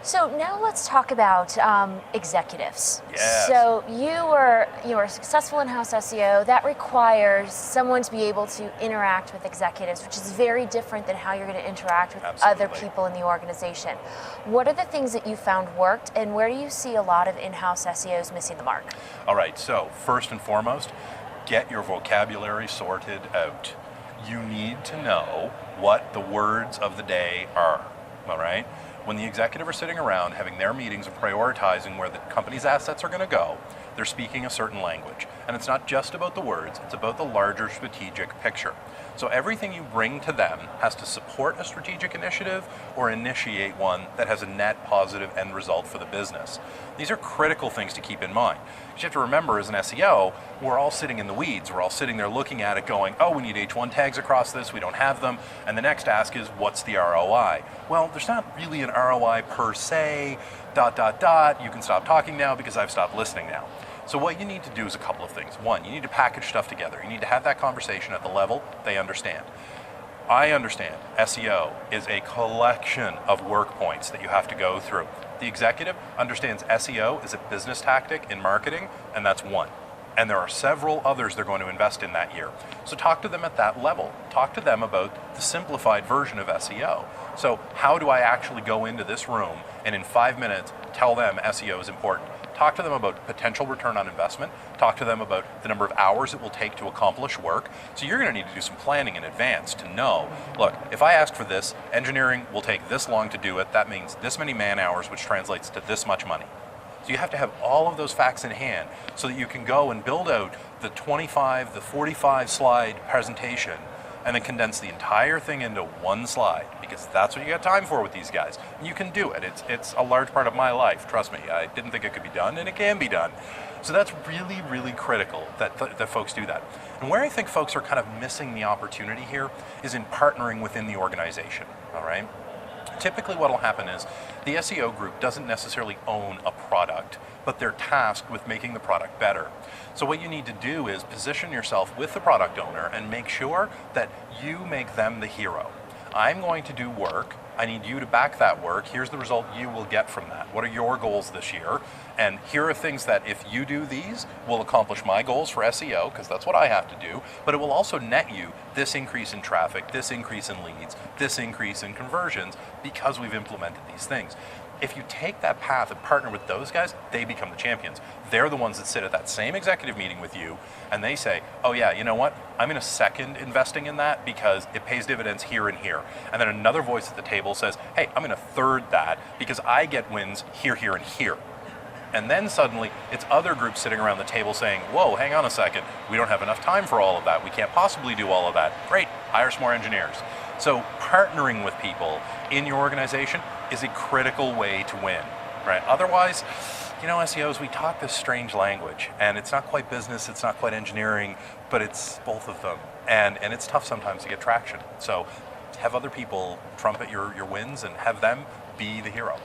So now let's talk about executives. Yes. So you are a successful in-house SEO. That requires someone to be able to interact with executives, which is very different than how you're going to interact with other people in the organization. What are the things that you found worked, and where do you see a lot of in-house SEOs missing the mark? All right, so first and foremost, get your vocabulary sorted out. You need to know what the words of the day are, all right? When the executive are sitting around having their meetings and prioritizing where the company's assets are going to go, they're speaking a certain language. And it's not just about the words, it's about the larger strategic picture. So everything you bring to them has to support a strategic initiative or initiate one that has a net positive end result for the business. These are critical things to keep in mind. You have to remember, as an SEO, we're all sitting in the weeds. We're all sitting there looking at it going, oh, we need H1 tags across this, we don't have them. And the next ask is, what's the ROI? Well, there's not really an ROI per se, ... You can stop talking now because I've stopped listening now. So what you need to do is a couple of things. One, you need to package stuff together. You need to have that conversation at the level they understand. I understand SEO is a collection of work points that you have to go through. The executive understands SEO is a business tactic in marketing, and that's one. And there are several others they're going to invest in that year. So talk to them at that level. Talk to them about the simplified version of SEO. So how do I actually go into this room and in 5 minutes tell them SEO is important? Talk to them about potential return on investment. Talk to them about the number of hours it will take to accomplish work. So you're going to need to do some planning in advance to know, look, if I ask for this, engineering will take this long to do it. That means this many man hours, which translates to this much money. So you have to have all of those facts in hand so that you can go and build out the 25, the 45 slide presentation and then condense the entire thing into one slide, because that's what you got time for with these guys. And you can do it. It's a large part of my life, trust me. I didn't think it could be done, and it can be done. So that's really, really critical that folks do that. And where I think folks are kind of missing the opportunity here is in partnering within the organization, all right? Typically what will happen is the SEO group doesn't necessarily own a product, but they're tasked with making the product better. So what you need to do is position yourself with the product owner and make sure that you make them the hero. I'm going to do work. I need you to back that work. Here's the result you will get from that. What are your goals this year? And here are things that if you do these, will accomplish my goals for SEO, because that's what I have to do, but it will also net you this increase in traffic, this increase in leads, this increase in conversions, because we've implemented these things. If you take that path and partner with those guys, they become the champions. They're the ones that sit at that same executive meeting with you and they say, oh yeah, you know what? I'm going to second investing in that because it pays dividends here and here. And then another voice at the table says, hey, I'm going to third that because I get wins here, here, and here. And then suddenly it's other groups sitting around the table saying, whoa, hang on a second. We don't have enough time for all of that. We can't possibly do all of that. Great, hire some more engineers. So partnering with people in your organization is a critical way to win, right? Otherwise, you know, SEOs, we talk this strange language, and it's not quite business, it's not quite engineering, but it's both of them. And it's tough sometimes to get traction. So have other people trumpet your wins and have them be the hero.